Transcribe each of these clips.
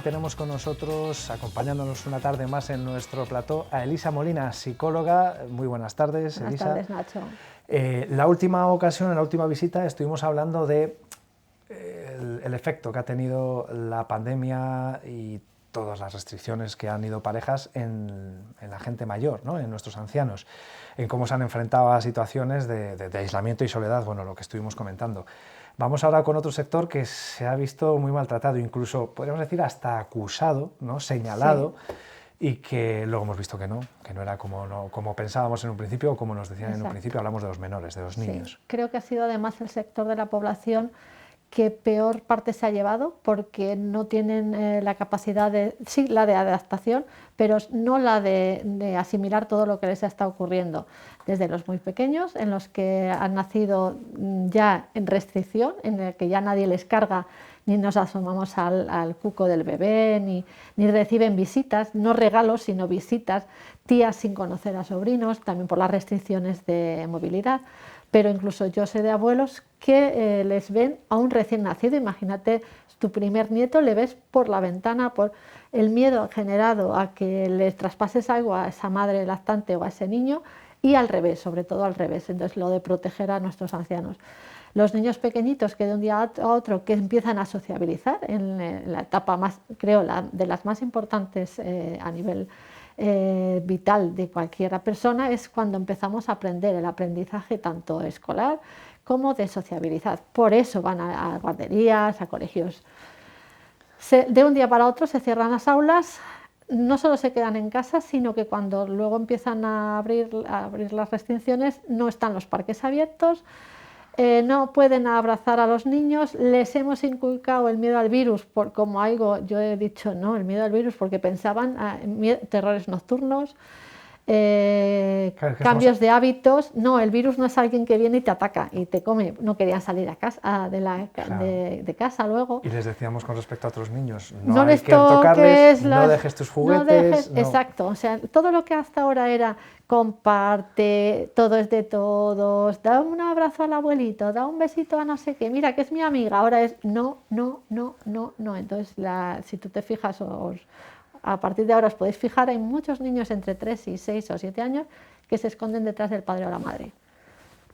Tenemos con nosotros, acompañándonos una tarde más en nuestro plató, a Elisa Molina, psicóloga. Muy buenas tardes, Elisa. Buenas tardes, Nacho. La última ocasión, en la última visita, estuvimos hablando de el efecto que ha tenido la pandemia y todas las restricciones que han ido parejas en la gente mayor, ¿no? En nuestros ancianos, en cómo se han enfrentado a situaciones de aislamiento y soledad, bueno, lo que estuvimos comentando. Vamos ahora con otro sector que se ha visto muy maltratado, incluso podríamos decir hasta acusado, ¿no? Señalado, sí. Y que luego hemos visto que no era como pensábamos en un principio o como nos decían en un principio. Hablamos de los menores, de los niños. Sí. Creo que ha sido además el sector de la población que peor parte se ha llevado, porque no tienen la capacidad sí, la de adaptación, pero no la de asimilar todo lo que les está ocurriendo. Desde los muy pequeños, en los que han nacido ya en restricción, en el que ya nadie les carga, ni nos asomamos al cuco del bebé, ni reciben visitas, no regalos, sino visitas, tías sin conocer a sobrinos, también por las restricciones de movilidad. Pero incluso yo sé de abuelos que les ven a un recién nacido. Imagínate, tu primer nieto, le ves por la ventana, por el miedo generado a que les traspases algo a esa madre lactante o a ese niño, y al revés, sobre todo al revés. Entonces, lo de proteger a nuestros ancianos. Los niños pequeñitos que de un día a otro que empiezan a sociabilizar, en la etapa más, creo, de las más importantes a nivel vital de cualquier persona, es cuando empezamos a aprender el aprendizaje tanto escolar como de sociabilizar. Por eso van a guarderías, a colegios. De un día para otro se cierran las aulas, no solo se quedan en casa, sino que cuando luego empiezan a abrir las restricciones, no están los parques abiertos, no pueden abrazar a los niños. Les hemos inculcado el miedo al virus por como algo, yo he dicho no, el miedo al virus porque pensaban terrores nocturnos, cambios de hábitos. No, el virus no es alguien que viene y te ataca y te come. No querían salir a casa, de casa luego. Y les decíamos con respecto a otros niños, no hay les que tocarles, no dejes tus juguetes. No. Exacto, o sea, todo lo que hasta ahora era comparte, todo es de todos, da un abrazo al abuelito, da un besito a no sé qué, mira que es mi amiga, ahora es no. Entonces, si tú te fijas, a partir de ahora os podéis fijar, hay muchos niños entre 3 y 6 o 7 años que se esconden detrás del padre o la madre,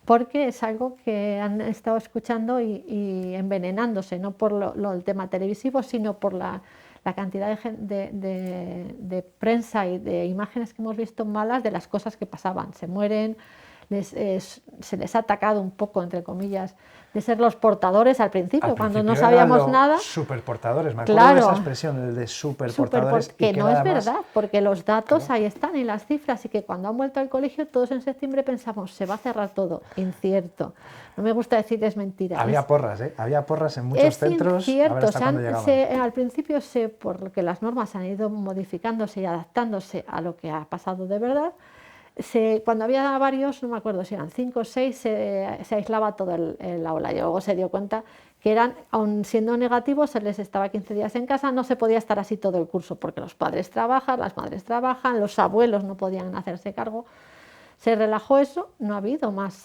porque es algo que han estado escuchando y envenenándose, no por el tema televisivo, sino por la cantidad de prensa y de imágenes que hemos visto malas de las cosas que pasaban. Se mueren, se les ha atacado un poco, entre comillas, de ser los portadores al principio cuando no sabíamos nada. Superportadores, me acuerdo de esa expresión, el de superportadores. Que no es verdad, porque los datos ahí están y las cifras, y que cuando han vuelto al colegio todos en septiembre pensamos, se va a cerrar todo. Incierto. No me gusta decir es mentira. Había porras, había porras en muchos centros. Incierto. Al principio, porque las normas han ido modificándose y adaptándose a lo que ha pasado de verdad. Cuando había varios, no me acuerdo si eran 5 o 6, se aislaba todo el aula. Y luego se dio cuenta que aun siendo negativos, se les estaba 15 días en casa, no se podía estar así todo el curso, porque los padres trabajan, las madres trabajan, los abuelos no podían hacerse cargo. Se relajó eso, no ha habido más.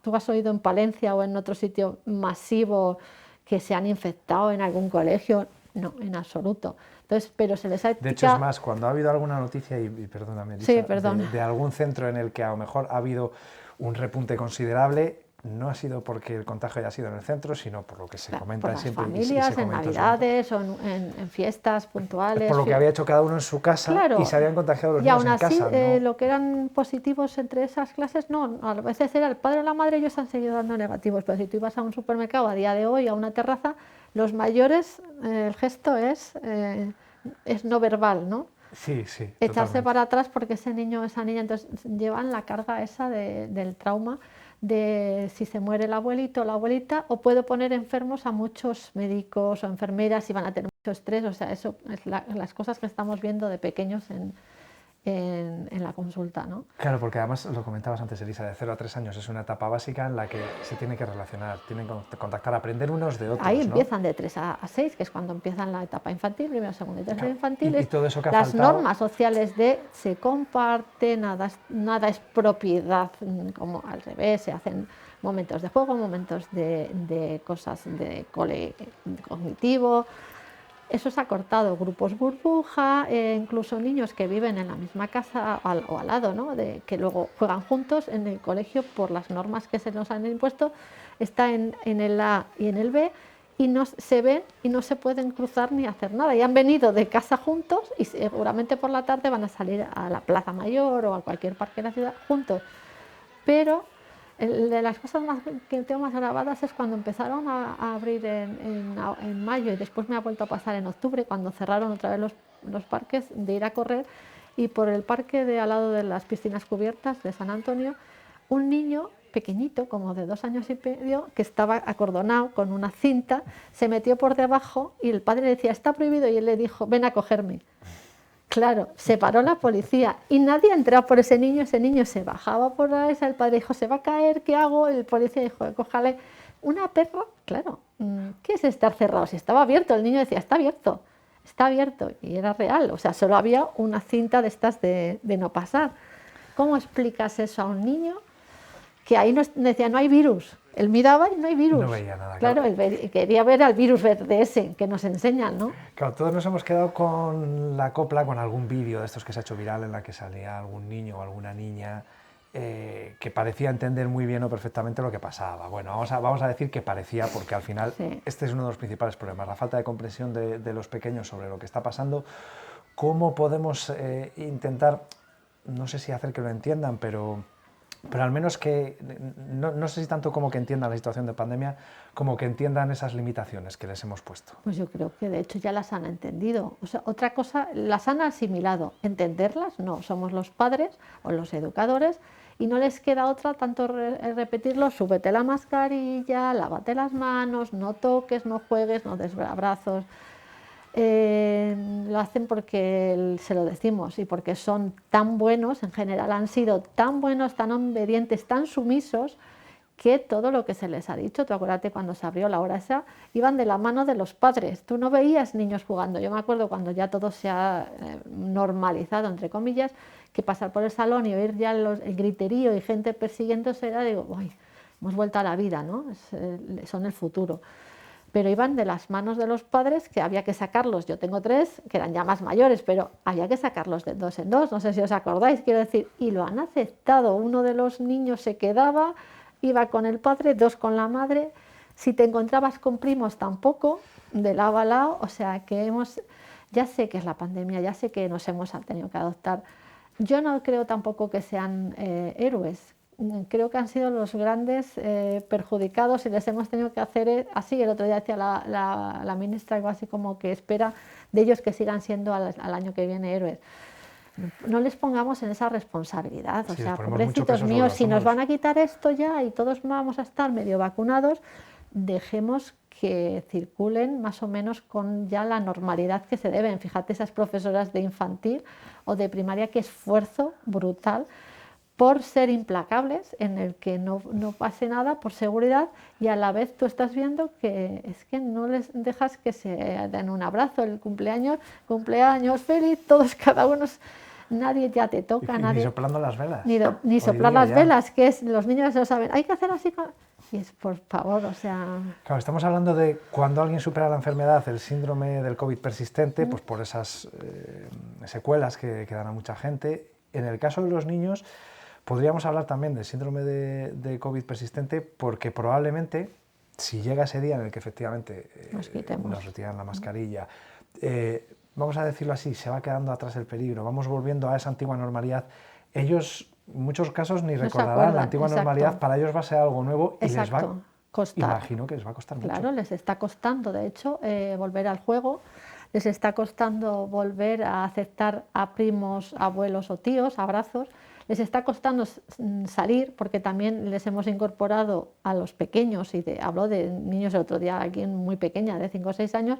¿Tú has oído en Palencia o en otro sitio masivo que se han infectado en algún colegio? No, en absoluto. Entonces, pero se les ha... De hecho, es más, cuando ha habido alguna noticia, y perdóname, Elisa, sí, perdón, de algún centro en el que a lo mejor ha habido un repunte considerable, no ha sido porque el contagio haya sido en el centro, sino por lo que se comenta siempre. Por las familias, en Navidades o en fiestas puntuales. Por lo que había hecho cada uno en su casa, claro, y se habían contagiado los niños en casa. Y aún así, lo que eran positivos entre esas clases, no, a veces era el padre o la madre, ellos han seguido dando negativos. Pero si tú ibas a un supermercado a día de hoy, a una terraza, los mayores, el gesto es no verbal, ¿no? Sí, echarse totalmente para atrás, porque ese niño o esa niña entonces llevan la carga esa del trauma de si se muere el abuelito o la abuelita, o puedo poner enfermos a muchos médicos o enfermeras y van a tener mucho estrés. O sea, eso es las cosas que estamos viendo de pequeños en la consulta, ¿no? Claro, porque además lo comentabas antes, Elisa, de 0 a 3 años es una etapa básica en la que se tiene que relacionar, tienen que contactar, aprender unos de otros. Ahí empiezan de 3 a 6, que es cuando empiezan la etapa infantil, primero, segundo y tercero infantil. Y todo eso que ha las faltado... normas sociales de se comparte, nada es propiedad, como al revés, se hacen momentos de juego, momentos de cosas de cognitivo. Eso se ha cortado, grupos burbuja, incluso niños que viven en la misma casa o al lado, ¿no? Que luego juegan juntos en el colegio por las normas que se nos han impuesto, está en el A y en el B y no se ven y no se pueden cruzar ni hacer nada. Y han venido de casa juntos y seguramente por la tarde van a salir a la Plaza Mayor o a cualquier parque de la ciudad juntos. Pero de las cosas que tengo más grabadas es cuando empezaron a abrir en mayo y después me ha vuelto a pasar en octubre, cuando cerraron otra vez los parques, de ir a correr y por el parque de al lado de las piscinas cubiertas de San Antonio, un niño pequeñito, como de 2 años y medio, que estaba acordonado con una cinta, se metió por debajo y el padre le decía, está prohibido, y él le dijo, ven a cogerme. Claro, se paró la policía y nadie entraba por ese niño se bajaba por esa, el padre dijo, se va a caer, ¿qué hago? El policía dijo, cójale. Una perra, claro, ¿qué es estar cerrado? Si estaba abierto, el niño decía, está abierto, y era real, o sea, solo había una cinta de estas de no pasar. ¿Cómo explicas eso a un niño? Que ahí decía, no hay virus. Él miraba y no hay virus. No veía nada. Claro, él quería ver al virus verde ese que nos enseñan, ¿no? Claro, todos nos hemos quedado con la copla, con algún vídeo de estos que se ha hecho viral en la que salía algún niño o alguna niña que parecía entender muy bien o perfectamente lo que pasaba. Bueno, vamos a decir que parecía, porque al final Sí. este es uno de los principales problemas, la falta de comprensión de los pequeños sobre lo que está pasando. ¿Cómo podemos intentar, no sé si hacer que lo entiendan, pero al menos que, no sé si tanto como que entiendan la situación de pandemia, como que entiendan esas limitaciones que les hemos puesto? Pues yo creo que de hecho ya las han entendido. O sea, otra cosa, las han asimilado. Entenderlas, no. Somos los padres o los educadores y no les queda otra tanto repetirlo, súbete la mascarilla, lávate las manos, no toques, no juegues, no des abrazos. Lo hacen porque se lo decimos y porque son tan buenos, en general han sido tan buenos, tan obedientes, tan sumisos, que todo lo que se les ha dicho, tú acuérdate cuando se abrió la hora esa, iban de la mano de los padres, tú no veías niños jugando. Yo me acuerdo cuando ya todo se ha normalizado, entre comillas, que pasar por el salón y oír ya el griterío y gente persiguiéndose, era, digo, uy, hemos vuelto a la vida, ¿no? Son el futuro. Pero iban de las manos de los padres, que había que sacarlos, yo tengo 3, que eran ya más mayores, pero había que sacarlos de 2 en 2, no sé si os acordáis, quiero decir, y lo han aceptado. Uno de los niños se quedaba, iba con el padre, 2 con la madre, si te encontrabas con primos tampoco, de lado a lado, o sea que ya sé que es la pandemia, ya sé que nos hemos tenido que adoptar. Yo no creo tampoco que sean héroes. Creo que han sido los grandes perjudicados y les hemos tenido que hacer así. El otro día decía la ministra algo así como que espera de ellos que sigan siendo al año que viene héroes. No les pongamos en esa responsabilidad, o sea, pobrecitos míos, si nos van a quitar esto ya y todos vamos a estar medio vacunados, dejemos que circulen más o menos con ya la normalidad que se deben. Fíjate esas profesoras de infantil o de primaria, qué esfuerzo brutal por ser implacables, en el que no pase nada por seguridad, y a la vez tú estás viendo que es que no les dejas que se den un abrazo, el cumpleaños feliz, todos, cada uno, nadie ya te toca, nadie. Ni soplando las velas. Ni soplar las velas, que es, los niños lo saben, hay que hacer así, y es por favor, o sea... Claro, estamos hablando de cuando alguien supera la enfermedad, el síndrome del COVID persistente, pues por esas secuelas que dan a mucha gente. En el caso de los niños, podríamos hablar también del síndrome de COVID persistente, porque probablemente, si llega ese día en el que efectivamente nos retiran la mascarilla, vamos a decirlo así, se va quedando atrás el peligro, vamos volviendo a esa antigua normalidad, ellos en muchos casos ni recordarán la antigua normalidad, para ellos va a ser algo nuevo y les va a costar. Imagino que les va a costar mucho. Claro, les está costando, de hecho, volver al juego, les está costando volver a aceptar a primos, abuelos o tíos, abrazos. Les está costando salir, porque también les hemos incorporado a los pequeños, y hablo de niños el otro día, alguien muy pequeña, de 5 o 6 años,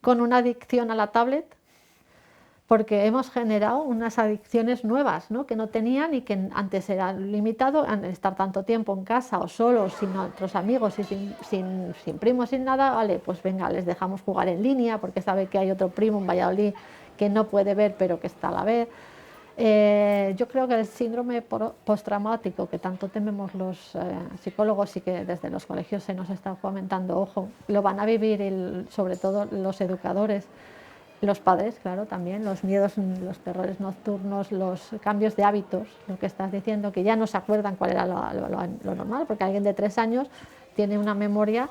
con una adicción a la tablet, porque hemos generado unas adicciones nuevas, ¿no? Que no tenían y que antes era limitado, estar tanto tiempo en casa o solos, sin otros amigos y sin primos, sin nada, vale, pues venga, les dejamos jugar en línea, porque sabe que hay otro primo en Valladolid que no puede ver, pero que está a la vez. Yo creo que el síndrome postraumático, que tanto tememos los psicólogos y que desde los colegios se nos está fomentando, ojo, lo van a vivir sobre todo los educadores, los padres, claro, también, los miedos, los terrores nocturnos, los cambios de hábitos, lo que estás diciendo, que ya no se acuerdan cuál era lo normal, porque alguien de 3 años tiene una memoria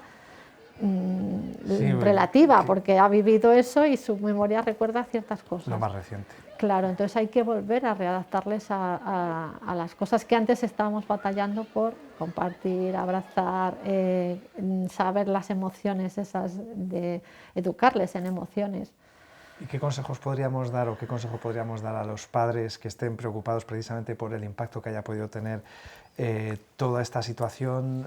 Sí, relativa, porque ha vivido eso y su memoria recuerda ciertas cosas. lo más reciente. Claro, entonces hay que volver a readaptarles a las cosas que antes estábamos batallando por compartir, abrazar, saber las emociones esas, de educarles en emociones. ¿Y qué consejos podríamos dar o qué consejo podríamos dar a los padres que estén preocupados precisamente por el impacto que haya podido tener toda esta situación?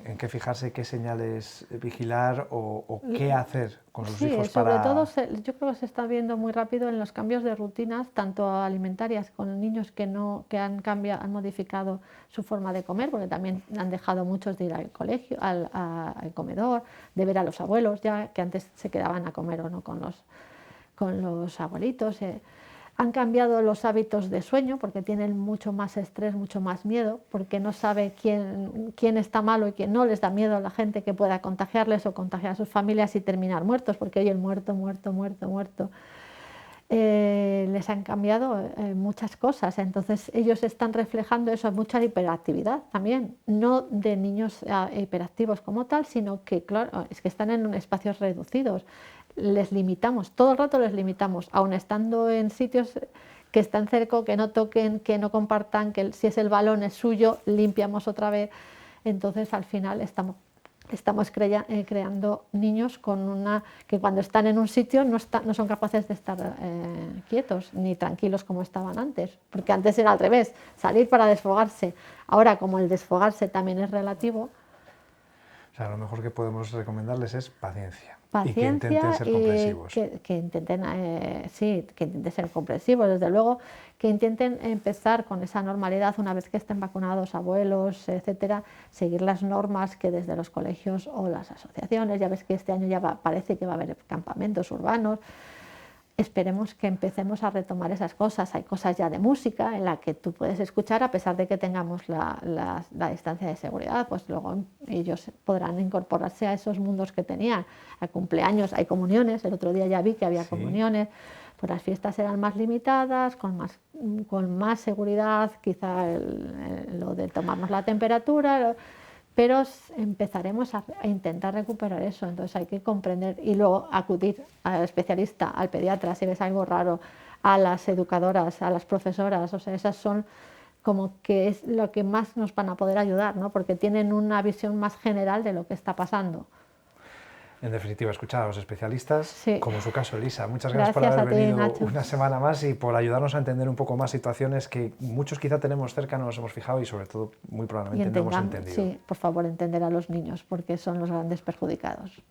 ¿En qué fijarse, qué señales vigilar o qué hacer con sus hijos sobre para...? todo yo creo que se está viendo muy rápido en los cambios de rutinas, tanto alimentarias, con niños que han modificado su forma de comer, porque también han dejado muchos de ir al colegio, al comedor, de ver a los abuelos, ya que antes se quedaban a comer o no con los abuelitos. Han cambiado los hábitos de sueño porque tienen mucho más estrés, mucho más miedo, porque no sabe quién está malo y quién no, les da miedo a la gente que pueda contagiarles o contagiar a sus familias y terminar muertos, porque oye, el muerto, muerto, muerto, muerto. Les han cambiado muchas cosas, entonces ellos están reflejando eso, mucha hiperactividad también, no de niños hiperactivos como tal, sino que claro, es que están en espacios reducidos, les limitamos, todo el rato les limitamos, aun estando en sitios que están cerca, que no toquen, que no compartan, que si es el balón es suyo, limpiamos otra vez, entonces al final estamos creando niños que cuando están en un sitio no son capaces de estar quietos ni tranquilos como estaban antes, porque antes era al revés, salir para desfogarse. Ahora, como el desfogarse también es relativo, O sea, lo mejor que podemos recomendarles es paciencia y que paciencia intenten ser comprensivos. que intenten, que intenten ser comprensivos, desde luego, que intenten empezar con esa normalidad una vez que estén vacunados abuelos, etcétera, seguir las normas que desde los colegios o las asociaciones, ya ves que este año ya parece que va a haber campamentos urbanos. Esperemos que empecemos a retomar esas cosas. Hay cosas ya de música en la que tú puedes escuchar a pesar de que tengamos la distancia de seguridad, pues luego ellos podrán incorporarse a esos mundos que tenían. Hay cumpleaños, hay comuniones, el otro día ya vi que había comuniones, pues las fiestas eran más limitadas, con más seguridad, quizá lo de tomarnos la temperatura, pero empezaremos a intentar recuperar eso, entonces hay que comprender y luego acudir al especialista, al pediatra si ves algo raro, a las educadoras, a las profesoras, o sea, esas son como que es lo que más nos van a poder ayudar, ¿no? Porque tienen una visión más general de lo que está pasando. En definitiva, escuchar a los especialistas, Sí. como en su caso, Elisa. Muchas gracias por Gracias haber a ti, venido Nacho. una semana más y por ayudarnos a entender un poco más situaciones que muchos quizá tenemos cerca, no nos hemos fijado y sobre todo muy probablemente no hemos entendido. Sí, por favor, entender a los niños porque son los grandes perjudicados.